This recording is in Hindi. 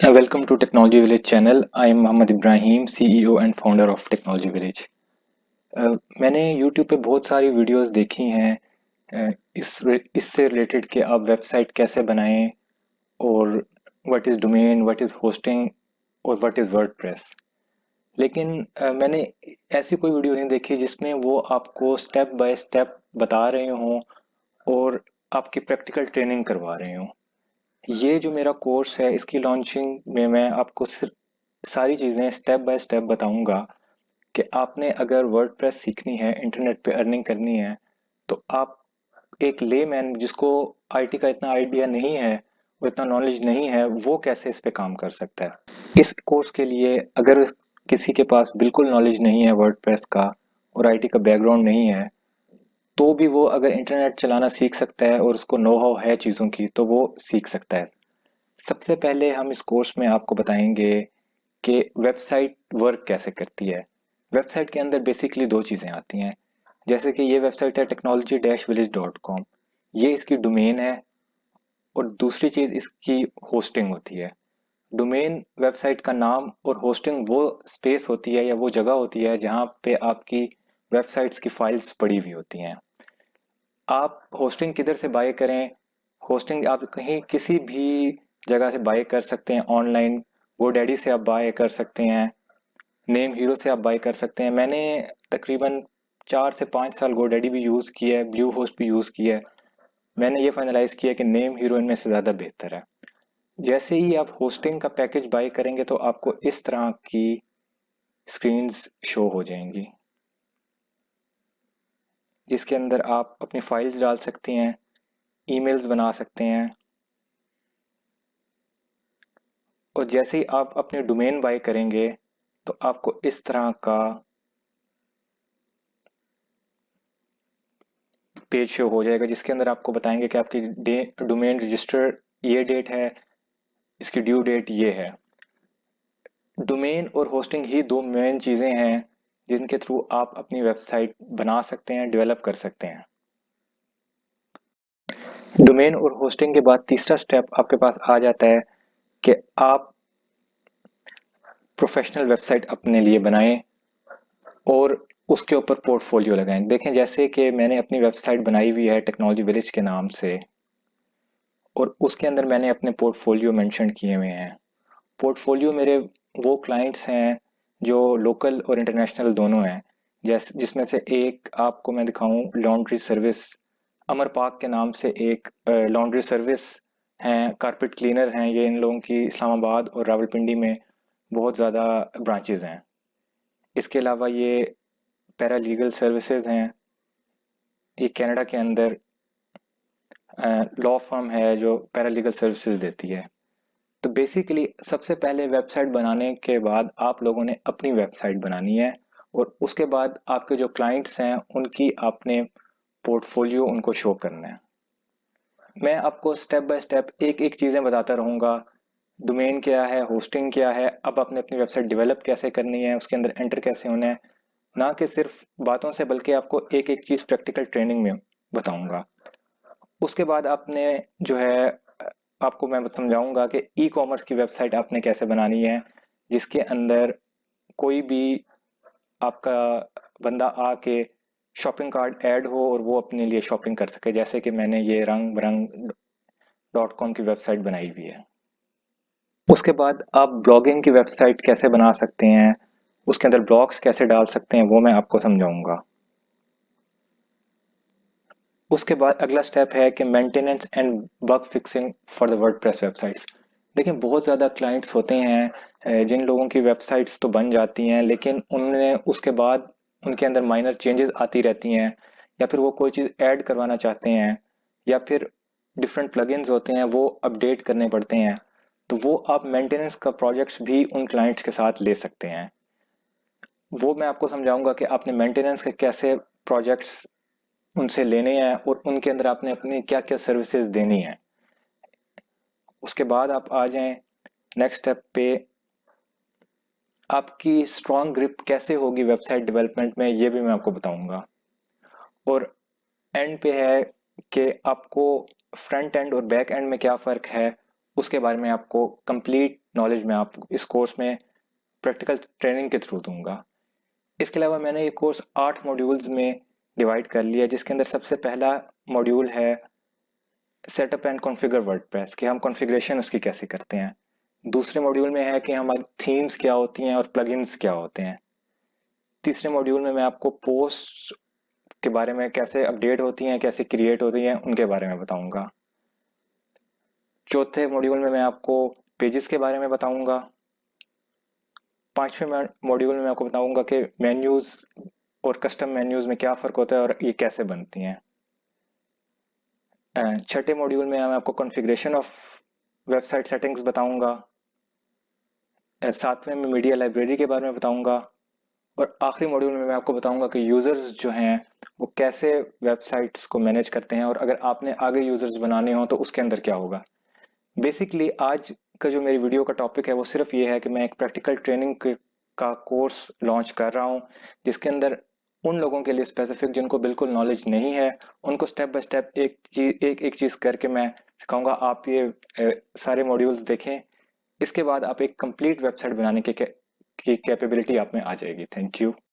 Welcome to Technology Village channel. I am Mohammed Ibrahim, CEO and founder of Technology Village. मैंने YouTube पे बहुत सारी वीडियोस देखी हैं इससे रिलेटेड कि आप वेबसाइट कैसे बनाएं और what is domain, what is hosting और व्हाट इज़ वर्डप्रेस। लेकिन मैंने ऐसी कोई वीडियो नहीं देखी जिसमें वो आपको स्टेप बाय स्टेप बता रहे हों और आपकी प्रैक्टिकल ट्रेनिंग करवा रहे हों। ये जो मेरा कोर्स है इसकी लॉन्चिंग में मैं आपको सिर्फ सारी चीज़ें स्टेप बाय स्टेप बताऊंगा कि आपने अगर वर्डप्रेस सीखनी है, इंटरनेट पे अर्निंग करनी है, तो आप एक लेमैन जिसको आईटी का इतना आइडिया नहीं है, वो इतना नॉलेज नहीं है, वो कैसे इस पे काम कर सकता है। इस कोर्स के लिए अगर किसी के पास बिल्कुल नॉलेज नहीं है वर्डप्रेस का और आईटी का बैकग्राउंड नहीं है, तो भी वो अगर इंटरनेट चलाना सीख सकता है और उसको नो हाउ है चीज़ों की, तो वो सीख सकता है। सबसे पहले हम इस कोर्स में आपको बताएंगे कि वेबसाइट वर्क कैसे करती है। वेबसाइट के अंदर बेसिकली दो चीज़ें आती हैं। जैसे कि ये वेबसाइट है technology-village.com, ये इसकी डोमेन है और दूसरी चीज़ इसकी होस्टिंग होती है। डोमेन वेबसाइट का नाम और होस्टिंग वो स्पेस होती है या वो जगह होती है जहाँ पे आपकी वेबसाइट्स की फाइल्स पड़ी हुई होती हैं। आप होस्टिंग किधर से बाय करें? होस्टिंग आप कहीं किसी भी जगह से बाय कर सकते हैं ऑनलाइन। GoDaddy से आप बाय कर सकते हैं, नेम हीरो से आप बाय कर सकते हैं। मैंने तकरीबन 4 से 5 साल GoDaddy भी यूज़ किया है, ब्लू होस्ट भी यूज़ किया है। मैंने ये फाइनलाइज किया कि नेम हीरो इनमें से ज़्यादा बेहतर है। जैसे ही आप होस्टिंग का पैकेज बाय करेंगे तो आपको इस तरह की स्क्रीन्स शो हो जाएंगी, जिसके अंदर आप अपनी फाइल्स डाल सकती हैं, ईमेल्स बना सकते हैं। और जैसे ही आप अपने डोमेन बाय करेंगे तो आपको इस तरह का पेज शो हो जाएगा, जिसके अंदर आपको बताएंगे कि आपकी डोमेन रजिस्टर ये डेट है, इसकी ड्यू डेट ये है। डोमेन और होस्टिंग ही दो मेन चीज़ें हैं जिनके थ्रू आप अपनी वेबसाइट बना सकते हैं, डेवलप कर सकते हैं। डोमेन और होस्टिंग के बाद तीसरा स्टेप आपके पास आ जाता है कि आप प्रोफेशनल वेबसाइट अपने लिए बनाएं और उसके ऊपर पोर्टफोलियो लगाएं। देखें, जैसे कि मैंने अपनी वेबसाइट बनाई हुई है टेक्नोलॉजी विलेज के नाम से, और उसके अंदर मैंने अपने पोर्टफोलियो मेंशन किए हुए हैं। पोर्टफोलियो मेरे वो क्लाइंट्स हैं जो लोकल और इंटरनेशनल दोनों हैं। जिसमें से एक आपको मैं दिखाऊं, लॉन्ड्री सर्विस, अमर पाक के नाम से एक लॉन्ड्री सर्विस हैं, कारपेट क्लीनर हैं। ये इन लोगों की इस्लामाबाद और रावलपिंडी में बहुत ज़्यादा ब्रांचेज हैं। इसके अलावा ये पैरा लीगल सर्विसेज हैं, ये कनाडा के अंदर लॉ फर्म है जो पैरालीगल सर्विसेज देती है। तो बेसिकली सबसे पहले वेबसाइट बनाने के बाद आप लोगों ने अपनी वेबसाइट बनानी है और उसके बाद आपके जो क्लाइंट्स हैं उनकी आपने पोर्टफोलियो उनको शो करना है। मैं आपको स्टेप बाय स्टेप एक एक चीज़ें बताता रहूँगा। डोमेन क्या है, होस्टिंग क्या है, अब आपने अपनी वेबसाइट डेवलप कैसे करनी है, उसके अंदर एंटर कैसे होना है। ना कि सिर्फ बातों से, बल्कि आपको एक एक चीज़ प्रैक्टिकल ट्रेनिंग में बताऊंगा। उसके बाद आपने जो है आपको मैं समझाऊंगा कि ई कॉमर्स की वेबसाइट आपने कैसे बनानी है, जिसके अंदर कोई भी आपका बंदा आके शॉपिंग कार्ट ऐड हो और वो अपने लिए शॉपिंग कर सके, जैसे कि मैंने ये रंग बरंग .com की वेबसाइट बनाई हुई है। उसके बाद आप ब्लॉगिंग की वेबसाइट कैसे बना सकते हैं, उसके अंदर ब्लॉग्स कैसे डाल सकते हैं, वो मैं आपको समझाऊंगा। उसके बाद अगला स्टेप है कि maintenance and bug fixing for the WordPress websites. देखिए, बहुत ज़्यादा क्लाइंट्स होते हैं जिन लोगों की वेबसाइट्स तो बन जाती हैं, लेकिन उन्हें उसके बाद उनके अंदर माइनर चेंजेस आती रहती हैं, या फिर वो कोई चीज़ ऐड करवाना चाहते हैं, या फिर डिफरेंट प्लगइन्स होते हैं वो अपडेट करने पड़ते हैं। तो वो आप मेंटेनेंस का प्रोजेक्ट्स भी उन क्लाइंट्स के साथ ले सकते हैं। वो मैं आपको समझाऊंगा कि आपने मेंटेनेंस के कैसे प्रोजेक्ट्स उनसे लेने हैं और उनके अंदर आपने अपनी क्या क्या सर्विसेज देनी है। उसके बाद आप आ जाएं नेक्स्ट स्टेप पे, आपकी स्ट्रॉन्ग ग्रिप कैसे होगी वेबसाइट डेवलपमेंट में, ये भी मैं आपको बताऊंगा। और एंड पे है कि आपको फ्रंट एंड और बैक एंड में क्या फ़र्क है, उसके बारे में आपको कंप्लीट नॉलेज मैं आपको इस कोर्स में प्रैक्टिकल ट्रेनिंग के थ्रू दूंगा। इसके अलावा मैंने ये कोर्स 8 मॉड्यूल्स में डिवाइड कर लिया, जिसके अंदर सबसे पहला मॉड्यूल है सेटअप एंड कॉन्फ़िगर वर्डप्रेस, कि हम कॉन्फ़िगरेशन उसकी कैसे करते हैं। दूसरे मॉड्यूल में है कि हमारी थीम्स क्या होती हैं और प्लगइन्स क्या होते हैं। तीसरे मॉड्यूल में मैं आपको पोस्ट के बारे में, कैसे अपडेट होती हैं, कैसे क्रिएट होती हैं, उनके बारे में बताऊंगा। चौथे मॉड्यूल में मैं आपको पेजेस के बारे में बताऊंगा। पांचवें मॉड्यूल में मैं आपको बताऊंगा कि मेन्यूज और कस्टम मेन्यूज में क्या फ़र्क होता है और ये कैसे बनती हैं। छठे मॉड्यूल में मैं आपको कॉन्फ़िगरेशन ऑफ वेबसाइट सेटिंग्स बताऊंगा। सातवें में मीडिया लाइब्रेरी के बारे में बताऊंगा। और आखिरी मॉड्यूल में मैं आपको बताऊंगा कि यूज़र्स जो हैं वो कैसे वेबसाइट्स को मैनेज करते हैं, और अगर आपने आगे यूज़र्स बनाने हो तो उसके अंदर क्या होगा। बेसिकली आज का जो मेरी वीडियो का टॉपिक है वो सिर्फ ये है कि मैं एक प्रैक्टिकल ट्रेनिंग का कोर्स लॉन्च कर रहा हूँ, जिसके अंदर उन लोगों के लिए स्पेसिफिक जिनको बिल्कुल नॉलेज नहीं है, उनको स्टेप बाय स्टेप एक चीज़ करके मैं सिखाऊंगा। आप ये सारे मॉड्यूल्स देखें, इसके बाद आप एक कंप्लीट वेबसाइट बनाने की कैपेबिलिटी आप में आ जाएगी। Thank you.